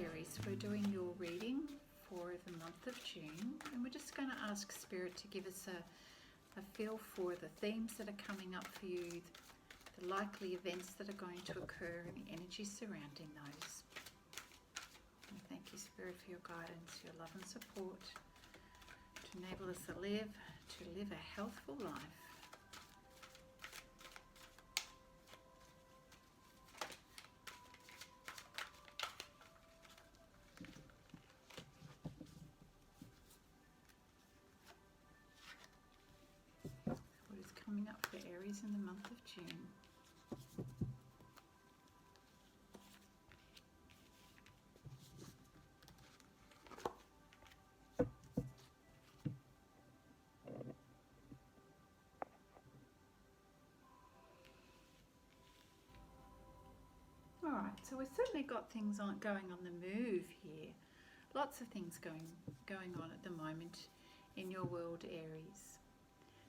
Aries, we're doing your reading for the month of June, and we're just going to ask Spirit to give us a feel for the themes that are coming up for you, the likely events that are going to occur, and the energy surrounding those. And thank you, Spirit, for your guidance, your love and support to enable us to live a healthful life. What is coming up for Aries in the month of June? Alright, so we've certainly got things going on the move here. Lots of things going on at the moment in your world, Aries.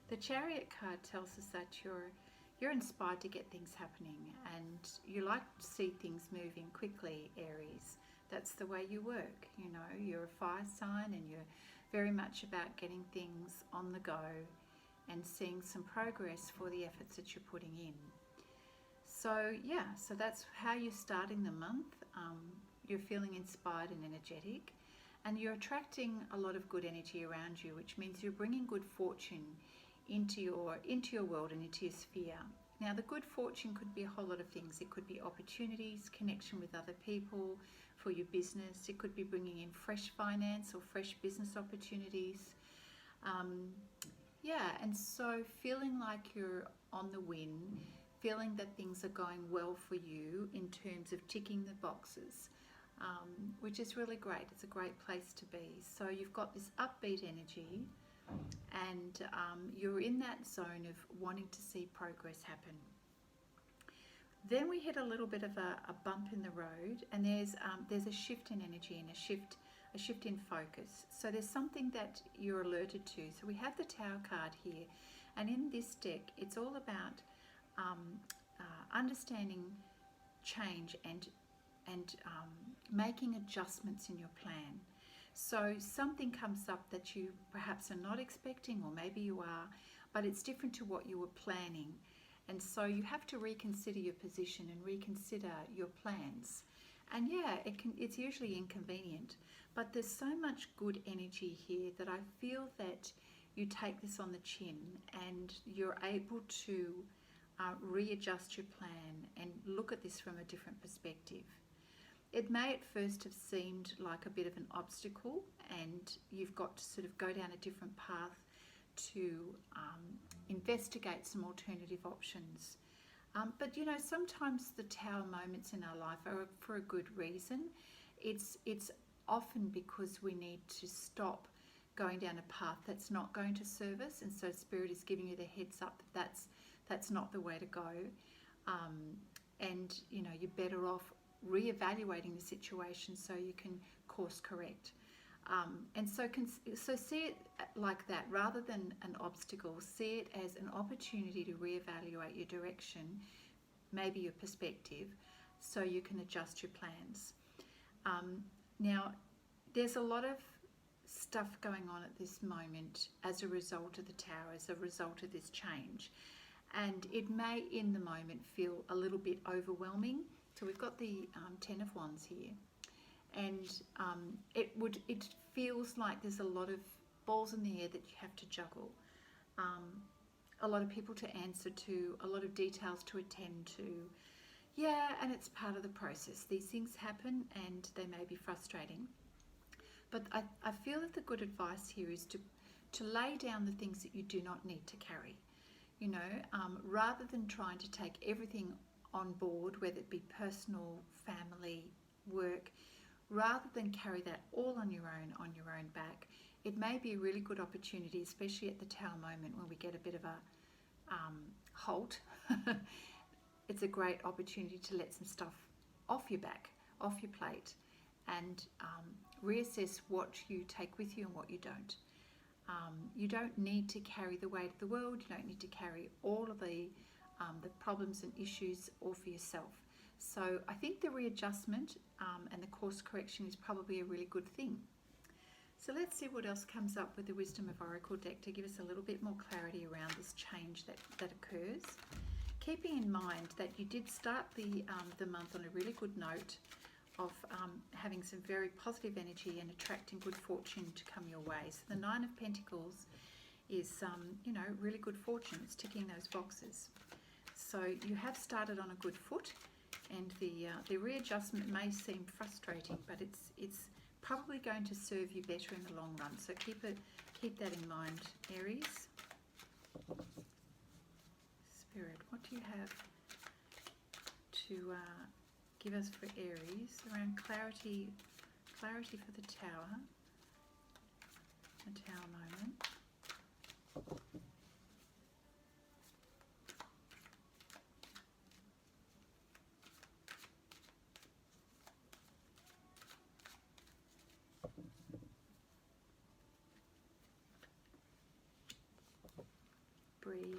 The Chariot card tells us that you're inspired to get things happening, and you like to see things moving quickly, Aries. That's the way you work, you know. You're a fire sign, and you're very much about getting things on the go and seeing some progress for the efforts that you're putting in. So yeah, so that's how you're starting the month. You're feeling inspired and energetic, and you're attracting a lot of good energy around you, which means you're bringing good fortune into your world and into your sphere. Now, the good fortune could be a whole lot of things. It could be opportunities, connection with other people for your business. It could be bringing in fresh finance or fresh business opportunities. Yeah, and so feeling like you're on the win, feeling that things are going well for you in terms of ticking the boxes, which is really great. It's a great place to be. So you've got this upbeat energy, and you're in that zone of wanting to see progress happen. Then we hit a little bit of a bump in the road, and there's a shift in energy and a shift in focus. So there's something that you're alerted to. So we have the Tower card here, and in this deck it's all about understanding change and making adjustments in your plan. So something comes up that you perhaps are not expecting, or maybe you are, but it's different to what you were planning. And so you have to reconsider your position and reconsider your plans. And yeah, it's usually inconvenient, but there's so much good energy here that I feel that you take this on the chin and you're able to readjust your plan and look at this from a different perspective. It may at first have seemed like a bit of an obstacle, and you've got to sort of go down a different path to investigate some alternative options. But you know, sometimes the Tower moments in our life are for a good reason. It's often because we need to stop going down a path that's not going to serve us, and so Spirit is giving you the heads up that that's not the way to go. And you know, you're better off re-evaluating the situation so you can course correct. And so see it like that rather than an obstacle. See it as an opportunity to re-evaluate your direction, maybe your perspective, so you can adjust your plans. Now, there's a lot of stuff going on at this moment as a result of the Tower, as a result of this change. And it may in the moment feel a little bit overwhelming. So we've got the 10 of Wands here, and it feels like there's a lot of balls in the air that you have to juggle, a lot of people to answer to, a lot of details to attend to. Yeah, and it's part of the process. These things happen and they may be frustrating, but I feel that the good advice here is to lay down the things that you do not need to carry. You know, rather than trying to take everything on board, whether it be personal, family, work, rather than carry that all on your own back, it may be a really good opportunity, especially at the Tower moment when we get a bit of a halt. It's a great opportunity to let some stuff off your back, off your plate, and reassess what you take with you and what you don't. You don't need to carry the weight of the world. You don't need to carry all of the problems and issues all for yourself. So I think the readjustment and the course correction is probably a really good thing. So let's see what else comes up with the Wisdom of Oracle deck to give us a little bit more clarity around this change that occurs. Keeping in mind that you did start the month on a really good note of having some very positive energy and attracting good fortune to come your way. So the Nine of Pentacles is, really good fortune. It's ticking those boxes. So you have started on a good foot, and the readjustment may seem frustrating, but it's probably going to serve you better in the long run. So keep that in mind, Aries. Spirit, what do you have to give us for Aries around clarity for the Tower moment? Breathe.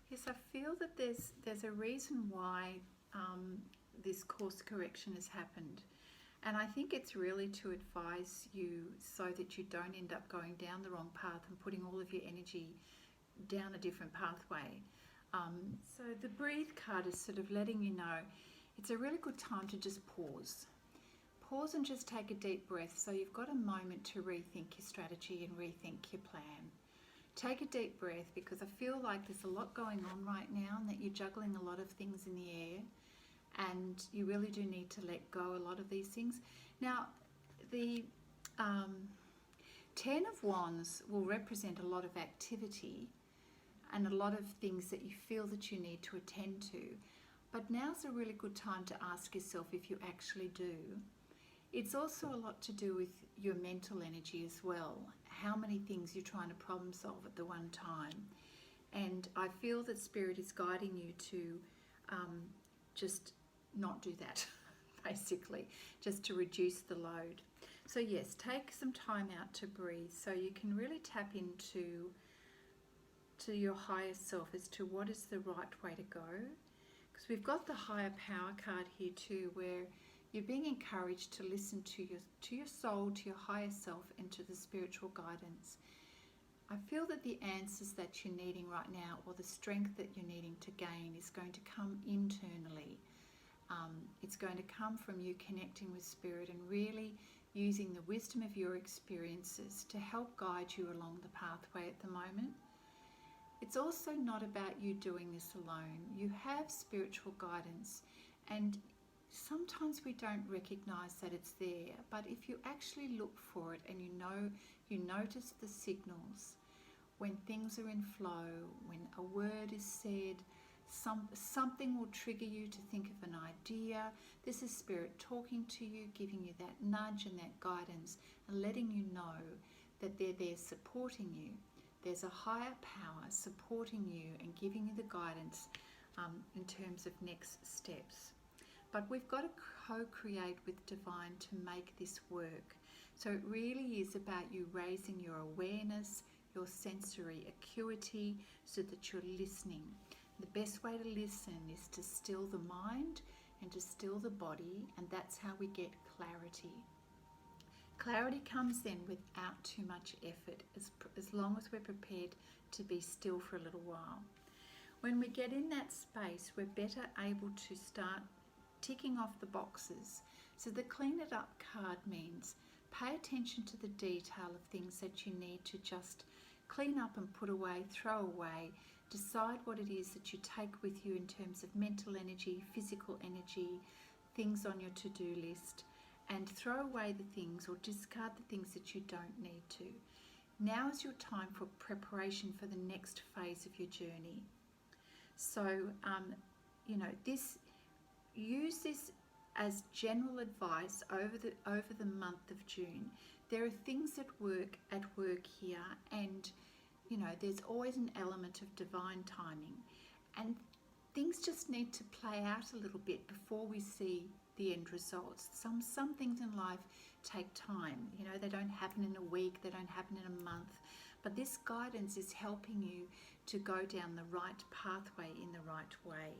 Yes, I feel that there's a reason why this course correction has happened, and I think it's really to advise you so that you don't end up going down the wrong path and putting all of your energy down a different pathway. So the Breathe card is sort of letting you know it's a really good time to just pause and just take a deep breath. So you've got a moment to rethink your strategy and rethink your plan. Take a deep breath, because I feel like there's a lot going on right now and that you're juggling a lot of things in the air, and you really do need to let go a lot of these things. Now, the Ten of Wands will represent a lot of activity and a lot of things that you feel that you need to attend to. But now's a really good time to ask yourself if you actually do. It's also a lot to do with your mental energy as well. How many things you're trying to problem solve at the one time. And I feel that Spirit is guiding you to just not do that, basically, just to reduce the load. So yes, take some time out to breathe so you can really tap into your higher self as to what is the right way to go. Because we've got the Higher Power card here too, where you're being encouraged to listen to your soul, to your higher self, and to the spiritual guidance. I feel that the answers that you're needing right now, or the strength that you're needing to gain, is going to come internally. It's going to come from you connecting with Spirit and really using the wisdom of your experiences to help guide you along the pathway at the moment. It's also not about you doing this alone. You have spiritual guidance, and sometimes we don't recognize that it's there, but if you actually look for it and you notice the signals when things are in flow, when a word is said, something will trigger you to think of an idea. This is Spirit talking to you, giving you that nudge and that guidance, and letting you know that they're there supporting you. There's a higher power supporting you and giving you the guidance in terms of next steps. But we've got to co-create with Divine to make this work. So it really is about you raising your awareness, your sensory acuity, so that you're listening. The best way to listen is to still the mind and to still the body, and that's how we get clarity. Clarity comes then without too much effort, as long as we're prepared to be still for a little while. When we get in that space, we're better able to start ticking off the boxes. So the Clean It Up card means pay attention to the detail of things that you need to just clean up and put away, throw away. Decide what it is that you take with you in terms of mental energy, physical energy, things on your to-do list, and throw away the things or discard the things that you don't need to. Now is your time for preparation for the next phase of your journey. So, use this as general advice over the month of June. There are things at work here, and there's always an element of divine timing, and things just need to play out a little bit before we see the end results. Some things in life take time. You know, they don't happen in a week, they don't happen in a month. But this guidance is helping you to go down the right pathway in the right way.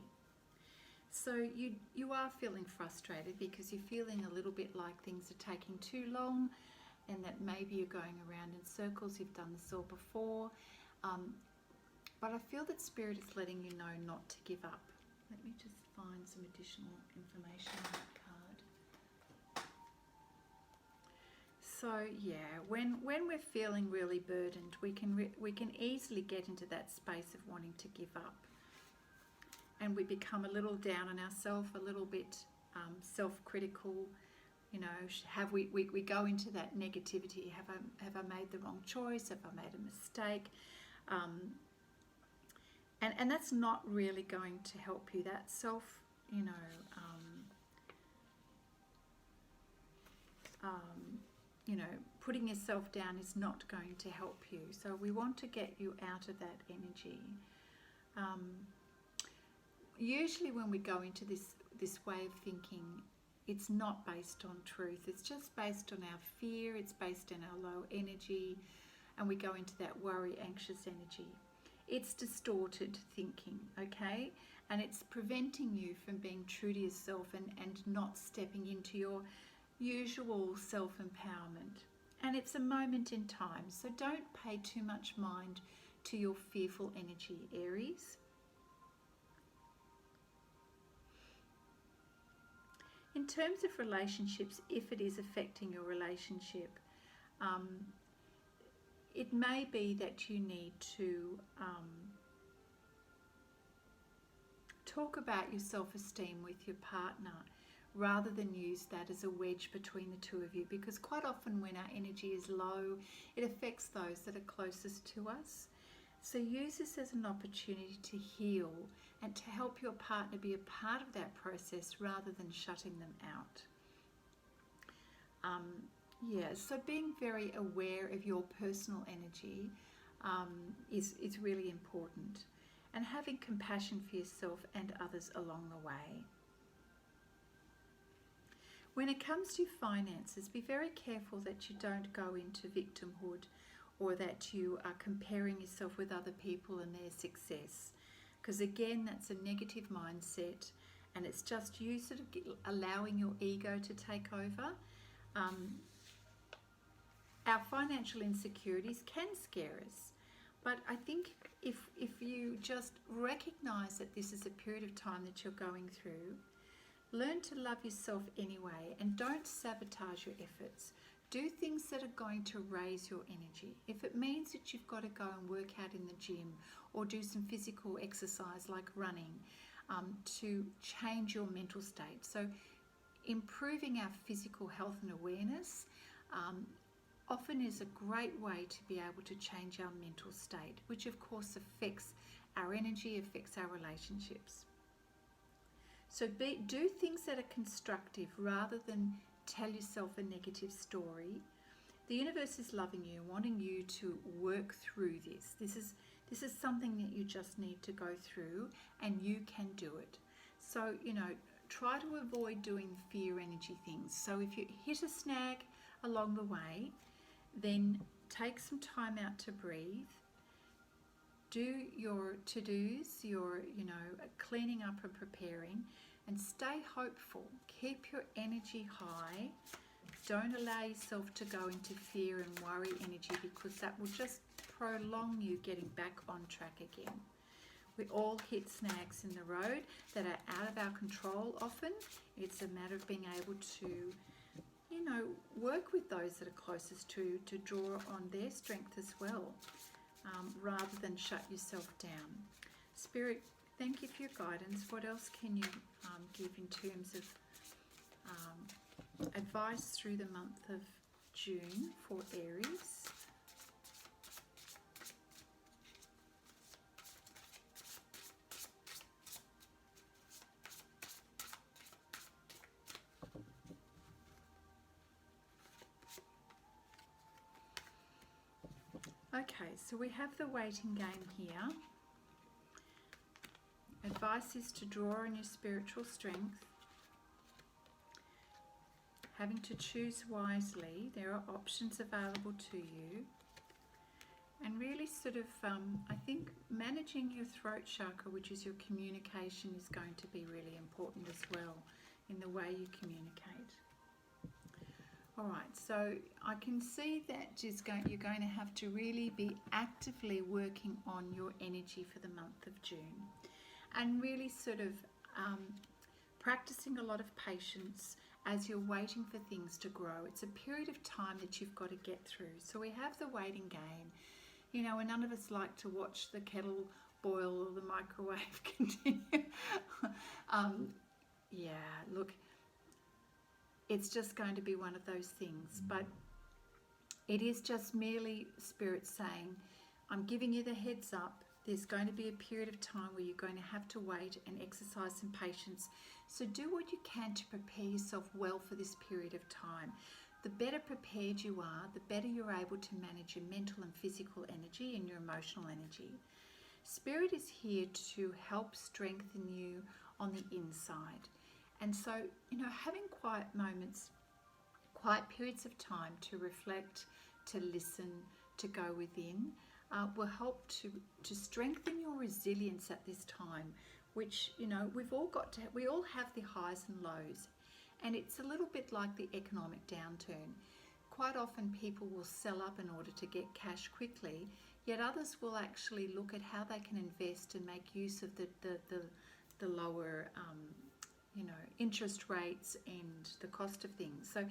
So you are feeling frustrated because you're feeling a little bit like things are taking too long, and that maybe you're going around in circles. You've done this all before. But I feel that Spirit is letting you know not to give up. Let me just find some additional information on that card. So yeah, when we're feeling really burdened, we can easily get into that space of wanting to give up, and we become a little down on ourselves, a little bit self-critical. You know, we go into that negativity. Have I made the wrong choice? Have I made a mistake? And that's not really going to help you. That self, putting yourself down is not going to help you. So we want to get you out of that energy. Usually when we go into this way of thinking, it's not based on truth. It's just based on our fear. It's based on our low energy, and we go into that worry, anxious energy. It's distorted thinking, okay? And it's preventing you from being true to yourself and not stepping into your usual self-empowerment. And it's a moment in time, so don't pay too much mind to your fearful energy, Aries. In terms of relationships, if it is affecting your relationship, it may be that you need to talk about your self-esteem with your partner rather than use that as a wedge between the two of you, because quite often when our energy is low, it affects those that are closest to us. So use this as an opportunity to heal and to help your partner be a part of that process rather than shutting them out. So being very aware of your personal energy is really important, and having compassion for yourself and others along the way. When it comes to finances, be very careful that you don't go into victimhood, or that you are comparing yourself with other people and their success, because again, that's a negative mindset, and it's just you sort of allowing your ego to take over. Our financial insecurities can scare us, but I think if you just recognize that this is a period of time that you're going through, learn to love yourself anyway, and don't sabotage your efforts. Do things that are going to raise your energy. If it means that you've got to go and work out in the gym or do some physical exercise like running to change your mental state. So improving our physical health and awareness often is a great way to be able to change our mental state, which of course affects our energy, affects our relationships. So do things that are constructive rather than tell yourself a negative story. The universe is loving you, wanting you to work through this. This is something that you just need to go through, and you can do it. So, try to avoid doing fear energy things. So if you hit a snag along the way, then take some time out to breathe. Do your to-dos, your cleaning up and preparing, and stay hopeful. Keep your energy high. Don't allow yourself to go into fear and worry energy, because that will just prolong you getting back on track again. We all hit snags in the road that are out of our control often. It's a matter of being able to, work with those that are closest to draw on their strength as well, rather than shut yourself down. Spirit, thank you for your guidance. What else can you give in terms of advice through the month of June for Aries? Okay, so we have the waiting game here. Advice is to draw on your spiritual strength, having to choose wisely. There are options available to you. And really sort of, I think managing your throat chakra, which is your communication, is going to be really important as well in the way you communicate. All right, so I can see that you're going to have to really be actively working on your energy for the month of June, and really sort of practicing a lot of patience as you're waiting for things to grow. It's a period of time that you've got to get through. So we have the waiting game, you know, and none of us like to watch the kettle boil or the microwave continue. Yeah, look, it's just going to be one of those things, but it is just merely Spirit saying, I'm giving you the heads up. There's going to be a period of time where you're going to have to wait and exercise some patience. So do what you can to prepare yourself well for this period of time. The better prepared you are, the better you're able to manage your mental and physical energy and your emotional energy. Spirit is here to help strengthen you on the inside. And so, you know, having quiet moments, quiet periods of time to reflect, to listen, to go within, will help to strengthen your resilience at this time, which, you know, we all have the highs and lows. And it's a little bit like the economic downturn. Quite often people will sell up in order to get cash quickly, yet others will actually look at how they can invest and make use of the lower you know, interest rates and the cost of things. So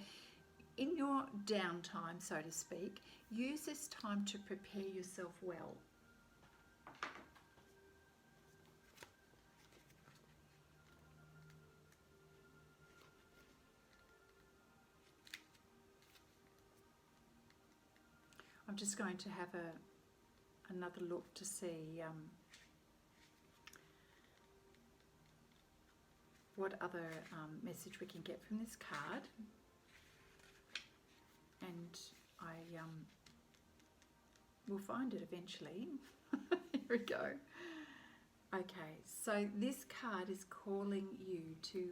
in your downtime, so to speak, use this time to prepare yourself well. I'm just going to have another look to see what other message we can get from this card. And I will find it eventually. Here we go. Okay, so this card is calling you to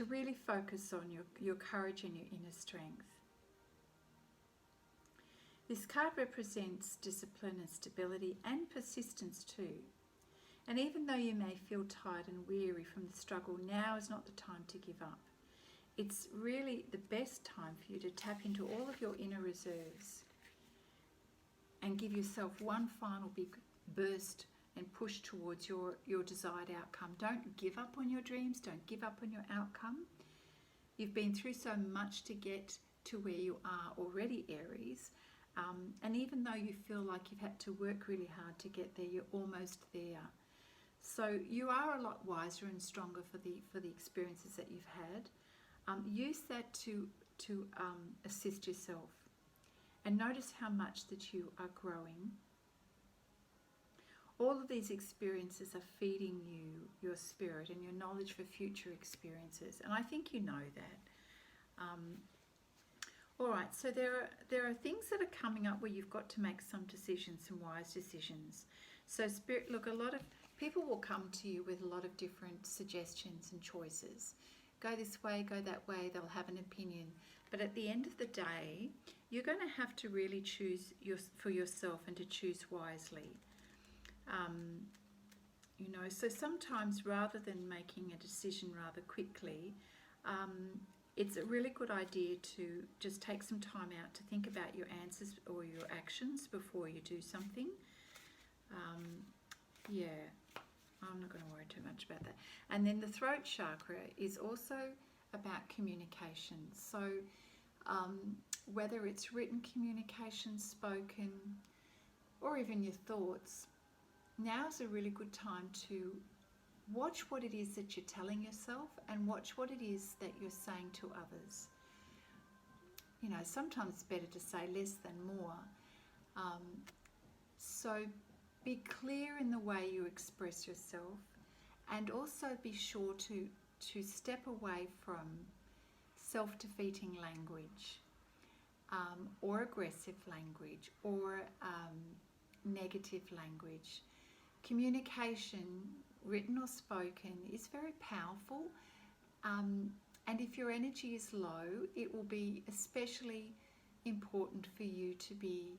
really focus on your courage and your inner strength. This card represents discipline and stability and persistence too. And even though you may feel tired and weary from the struggle, now is not the time to give up. It's really the best time for you to tap into all of your inner reserves and give yourself one final big burst and push towards your desired outcome. Don't give up on your dreams. Don't give up on your outcome. You've been through so much to get to where you are already, Aries. And even though you feel like you've had to work really hard to get there, you're almost there. So you are a lot wiser and stronger for the experiences that you've had. Use that to assist yourself, and notice how much that you are growing. All of these experiences are feeding you your spirit and your knowledge for future experiences, and I think you know that. All right, so there are things that are coming up where you've got to make some decisions, some wise decisions. So Spirit, look, a lot of people will come to you with a lot of different suggestions and choices. Go this way, go that way, they'll have an opinion. But at the end of the day, you're going to have to really choose for yourself and to choose wisely. You know, so sometimes rather than making a decision rather quickly, it's a really good idea to just take some time out to think about your answers or your actions before you do something. Yeah, I'm not going to worry too much about that. And then the throat chakra is also about communication. So whether it's written communication, spoken, or even your thoughts, now's a really good time to watch what it is that you're telling yourself and watch what it is that you're saying to others. You know, sometimes it's better to say less than more. So be clear in the way you express yourself, and also be sure to step away from self-defeating language, or aggressive language, or negative language. Communication written or spoken, is very powerful. And if your energy is low, it will be especially important for you to be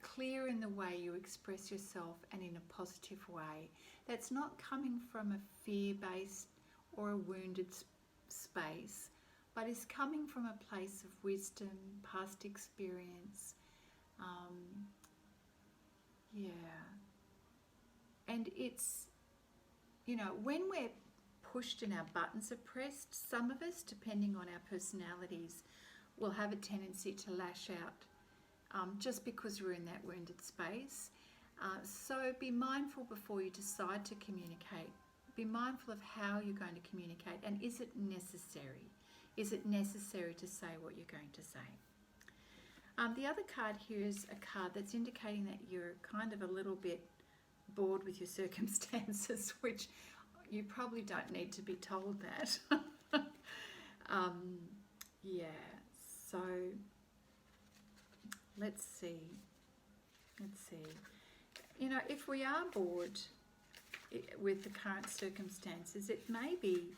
clear in the way you express yourself and in a positive way. That's not coming from a fear-based or a wounded space, but is coming from a place of wisdom, past experience. And it's, when we're pushed and our buttons are pressed, some of us, depending on our personalities, will have a tendency to lash out just because we're in that wounded space. So be mindful before you decide to communicate. Be mindful of how you're going to communicate, and is it necessary? Is it necessary to say what you're going to say? The other card here is a card that's indicating that you're kind of a little bit bored with your circumstances, which you probably don't need to be told that. So let's see. If we are bored with the current circumstances, it may be,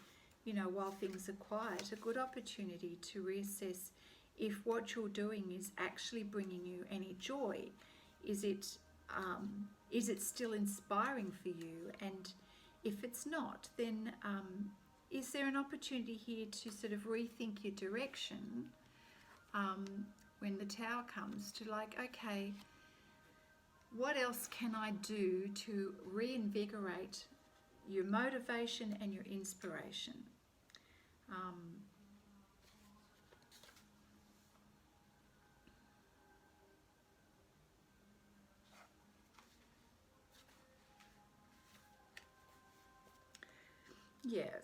while things are quiet, a good opportunity to reassess if what you're doing is actually bringing you any joy. Is it still inspiring for you? And if it's not, then is there an opportunity here to sort of rethink your direction when the Tower comes, to okay, what else can I do to reinvigorate your motivation and your inspiration?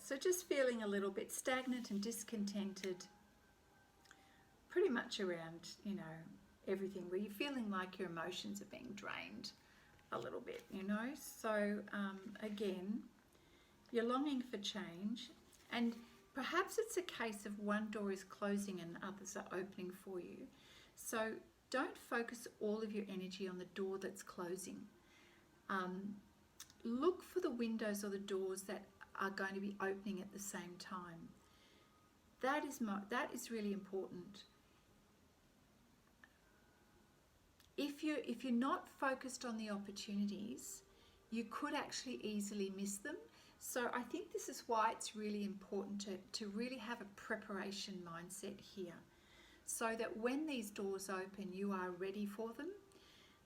So just feeling a little bit stagnant and discontented, pretty much around, everything, where you're feeling like your emotions are being drained a little bit, So again, you're longing for change, and perhaps it's a case of one door is closing and others are opening for you. So don't focus all of your energy on the door that's closing. Look for the windows or the doors that are going to be opening at the same time. That is really important. If you're not focused on the opportunities, you could actually easily miss them. So I think this is why it's really important to really have a preparation mindset here, so that when these doors open, you are ready for them.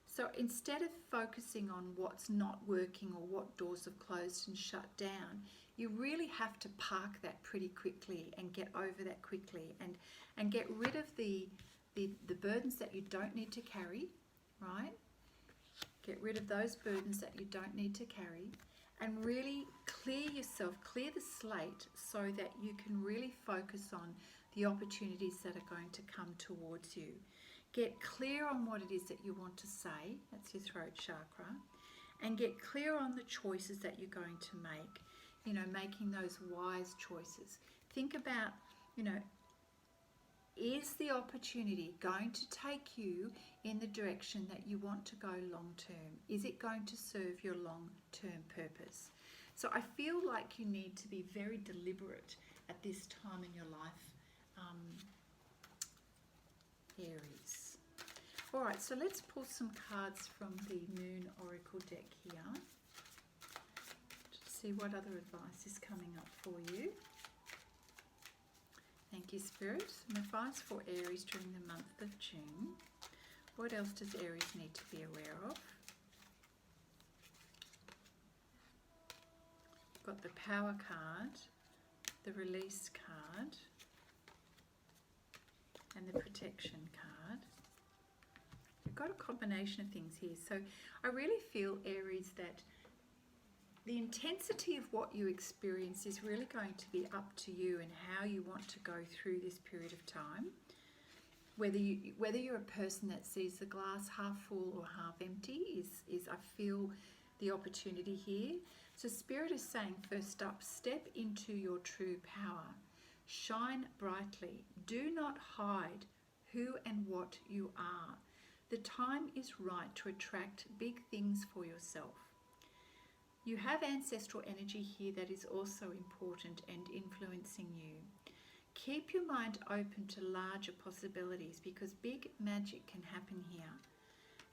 So instead of focusing on what's not working or what doors have closed and shut down, you really have to park that pretty quickly and get over that quickly, and get rid of the burdens that you don't need to carry, right? Get rid of those burdens that you don't need to carry, and really clear yourself, clear the slate, so that you can really focus on the opportunities that are going to come towards you. Get clear on what it is that you want to say, that's your throat chakra, and get clear on the choices that you're going to make, making those wise choices. Think about, is the opportunity going to take you in the direction that you want to go long term? Is it going to serve your long term purpose? So I feel like you need to be very deliberate at this time in your life, Aries. All right, so let's pull some cards from the Moon Oracle deck here to see what other advice is coming up for you. Thank you, Spirit. Some advice for Aries during the month of June. What else does Aries need to be aware of? Got the Power card, the Release card, and the Protection card. You've got a combination of things here. So I really feel, Aries, that the intensity of what you experience is really going to be up to you and how you want to go through this period of time. Whether you're a person that sees the glass half full or half empty is I feel the opportunity here. So Spirit is saying, first up, step into your true power. Shine brightly. Do not hide who and what you are. The time is right to attract big things for yourself. You have ancestral energy here that is also important and influencing you. Keep your mind open to larger possibilities because big magic can happen here.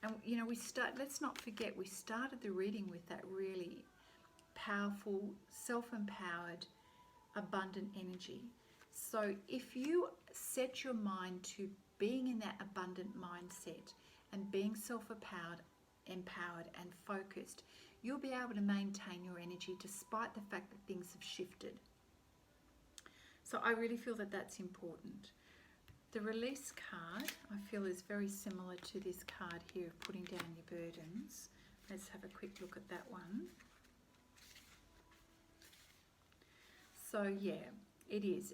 And you know, let's not forget, we started the reading with that really powerful, self-empowered, abundant energy. So if you set your mind to being in that abundant mindset and being self-empowered and focused, you'll be able to maintain your energy despite the fact that things have shifted. So I really feel that that's important. The release card, I feel, is very similar to this card here of putting down your burdens. Let's have a quick look at that one. So yeah, it is.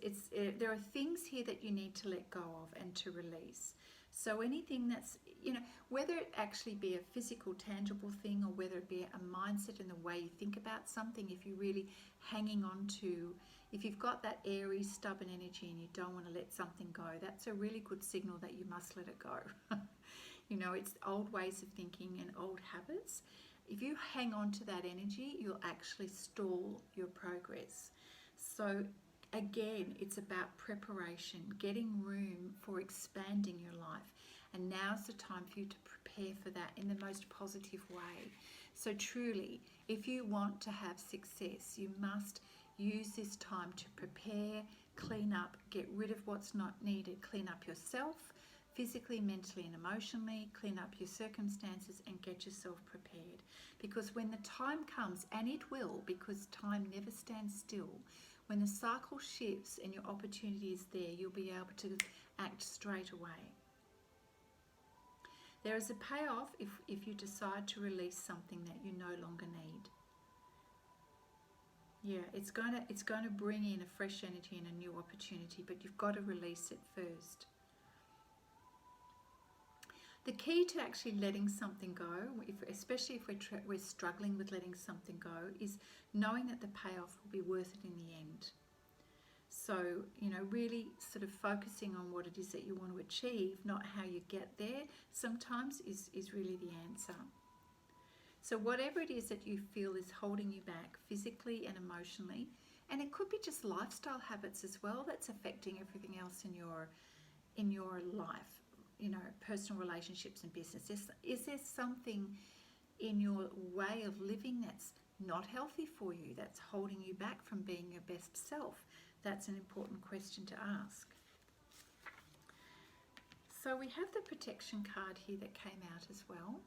There are things here that you need to let go of and to release. So anything that's, you know, whether it actually be a physical, tangible thing, or whether it be a mindset and the way you think about something, if you're really hanging on to, if you've got that Aries stubborn energy and you don't want to let something go, that's a really good signal that you must let it go. You know, it's old ways of thinking and old habits. If you hang on to that energy, you'll actually stall your progress. So again, it's about preparation, getting room for expanding your life. And now's the time for you to prepare for that in the most positive way. So truly, if you want to have success, you must use this time to prepare, clean up, get rid of what's not needed, clean up yourself, physically, mentally and emotionally, clean up your circumstances and get yourself prepared. Because when the time comes, and it will, because time never stands still, when the cycle shifts and your opportunity is there, you'll be able to act straight away. There is a payoff if you decide to release something that you no longer need. Yeah, it's going to bring in a fresh energy and a new opportunity, but you've got to release it first. The key to actually letting something go, especially if we're struggling with letting something go, is knowing that the payoff will be worth it in the end. So, you know, really sort of focusing on what it is that you want to achieve, not how you get there, sometimes is really the answer. So whatever it is that you feel is holding you back physically and emotionally, and it could be just lifestyle habits as well that's affecting everything else in your life, you know, personal relationships and business. Is there something in your way of living that's not healthy for you, that's holding you back from being your best self? That's an important question to ask. So we have the protection card here that came out as well.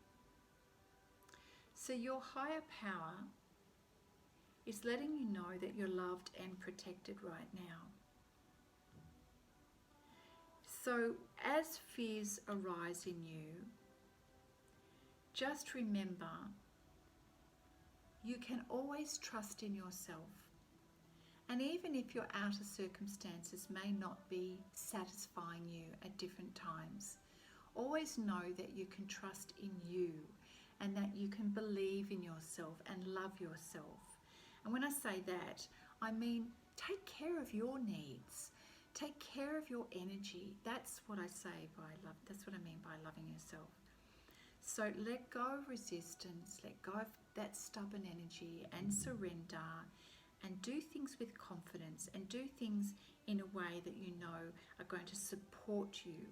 So your higher power is letting you know that you're loved and protected right now. So as fears arise in you, just remember you can always trust in yourself. And even if your outer circumstances may not be satisfying you at different times, always know that you can trust in you and that you can believe in yourself and love yourself. And when I say that, I mean take care of your needs. Take care of your energy. That's what I say by love. That's what I mean by loving yourself. So let go of resistance, let go of that stubborn energy and surrender, and do things with confidence and do things in a way that you know are going to support you.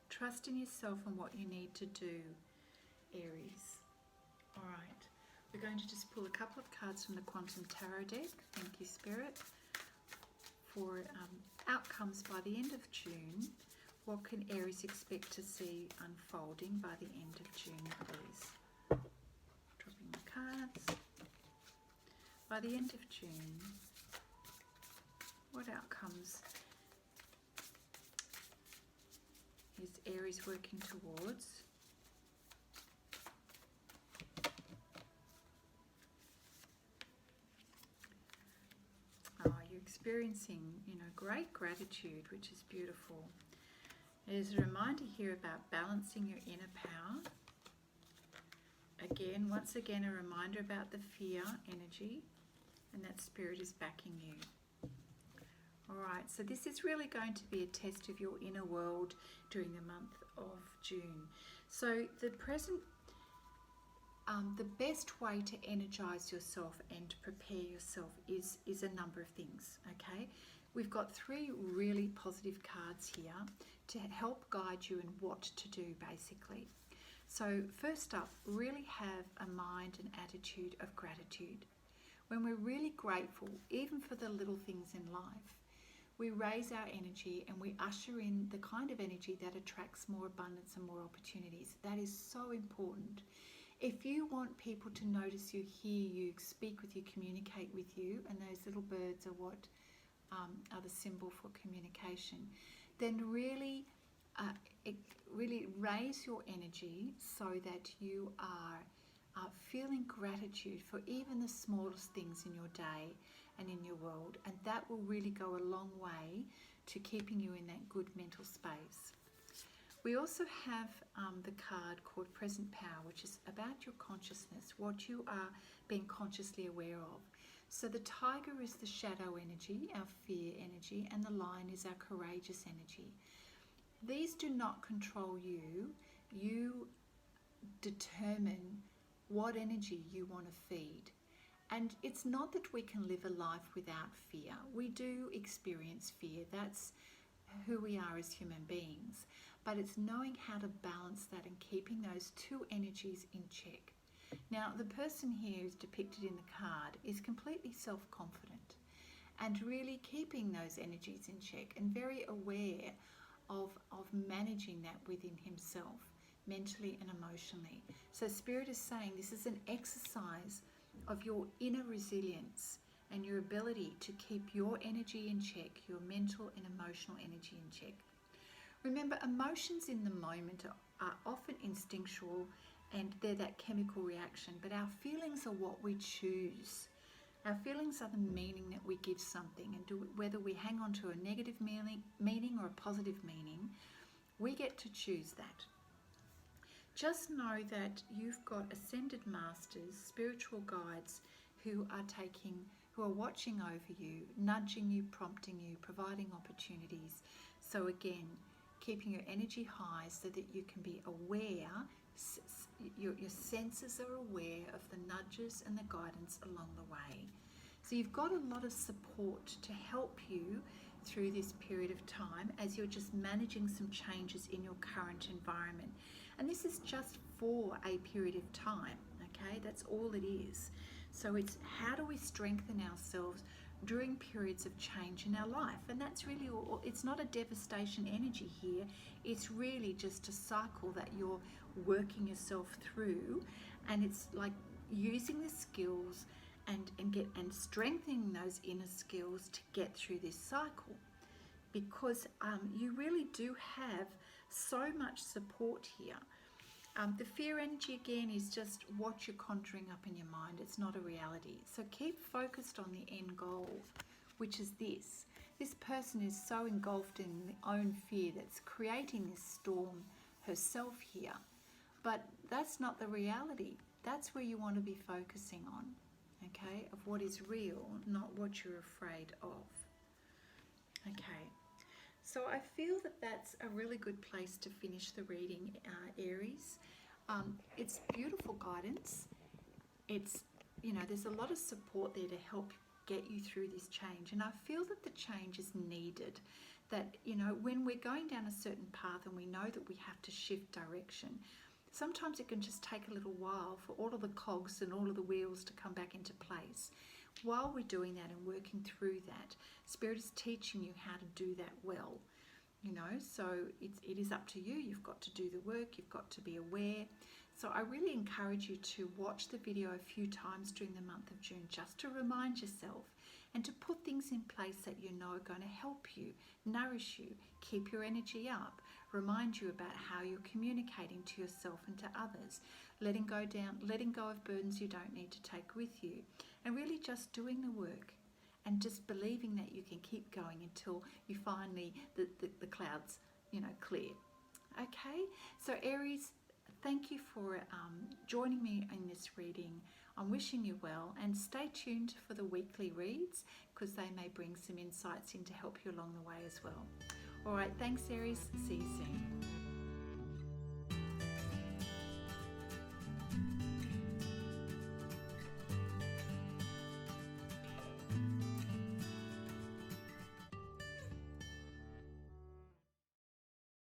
Trust in yourself and what you need to do, Aries. All right, we're going to just pull a couple of cards from the Quantum Tarot deck. Thank you, Spirit, for outcomes by the end of June. What can Aries expect to see unfolding by the end of June, please? Dropping the cards. By the end of June, what outcomes is Aries working towards? You're experiencing, you know, great gratitude, which is beautiful. There's a reminder here about balancing your inner power. Again, once again, a reminder about the fear energy, and that Spirit is backing you. All right, so this is really going to be a test of your inner world during the month of June. So the best way to energize yourself and prepare yourself is a number of things, okay? We've got 3 really positive cards here to help guide you in what to do, basically. So first up, really have a mind and attitude of gratitude. When we're really grateful, even for the little things in life, we raise our energy and we usher in the kind of energy that attracts more abundance and more opportunities. That is so important. If you want people to notice you, hear you, speak with you, communicate with you, and those little birds are what are the symbol for communication, then really raise your energy so that you are feeling gratitude for even the smallest things in your day and in your world, and that will really go a long way to keeping you in that good mental space. We also have the card called Present Power, which is about your consciousness, what you are being consciously aware of. So the tiger is the shadow energy, our fear energy, and the lion is our courageous energy. These do not control you. You determine what energy you want to feed. And it's not that we can live a life without fear. We do experience fear. That's who we are as human beings. But it's knowing how to balance that and keeping those 2 energies in check. Now, the person here who's depicted in the card is completely self-confident and really keeping those energies in check and very aware of managing that within himself, mentally and emotionally. So Spirit is saying this is an exercise of your inner resilience and your ability to keep your energy in check, your mental and emotional energy in check. Remember, emotions in the moment are often instinctual and they're that chemical reaction, but our feelings are what we choose. Our feelings are the meaning that we give something, and whether we hang on to a negative meaning or a positive meaning, we get to choose that. Just know that you've got ascended masters, spiritual guides who are watching over you, nudging you, prompting you, providing opportunities. So again, keeping your energy high so that you can be aware, your senses are aware of the nudges and the guidance along the way. So you've got a lot of support to help you through this period of time as you're just managing some changes in your current environment. And this is just for a period of time, okay? That's all it is. So it's how do we strengthen ourselves during periods of change in our life? And that's really all. It's not a devastation energy here. It's really just a cycle that you're working yourself through, and it's like using the skills and strengthening those inner skills to get through this cycle, because you really do have so much support here. The fear energy again is just what you're conjuring up in your mind. It's not a reality. So keep focused on the end goal, which is this. This person is so engulfed in their own fear that's creating this storm herself here. But that's not the reality. That's where you want to be focusing on, okay, of what is real, not what you're afraid of. Okay, so I feel that that's a really good place to finish the reading, Aries. It's beautiful guidance. It's, there's a lot of support there to help get you through this change. And I feel that the change is needed. That, when we're going down a certain path and we know that we have to shift direction, sometimes it can just take a little while for all of the cogs and all of the wheels to come back into place. While we're doing that and working through that, Spirit is teaching you how to do that well. So it is up to you. You've got to do the work. You've got to be aware. So I really encourage you to watch the video a few times during the month of June just to remind yourself and to put things in place that you know are going to help you, nourish you, keep your energy up, remind you about how you're communicating to yourself and to others, letting go of burdens you don't need to take with you, and really just doing the work and just believing that you can keep going until you finally, the clouds, clear. Okay, so Aries, Thank you for joining me in this reading. I'm wishing you well, and stay tuned for the weekly reads because they may bring some insights in to help you along the way as well. All right, thanks Aries. See you soon.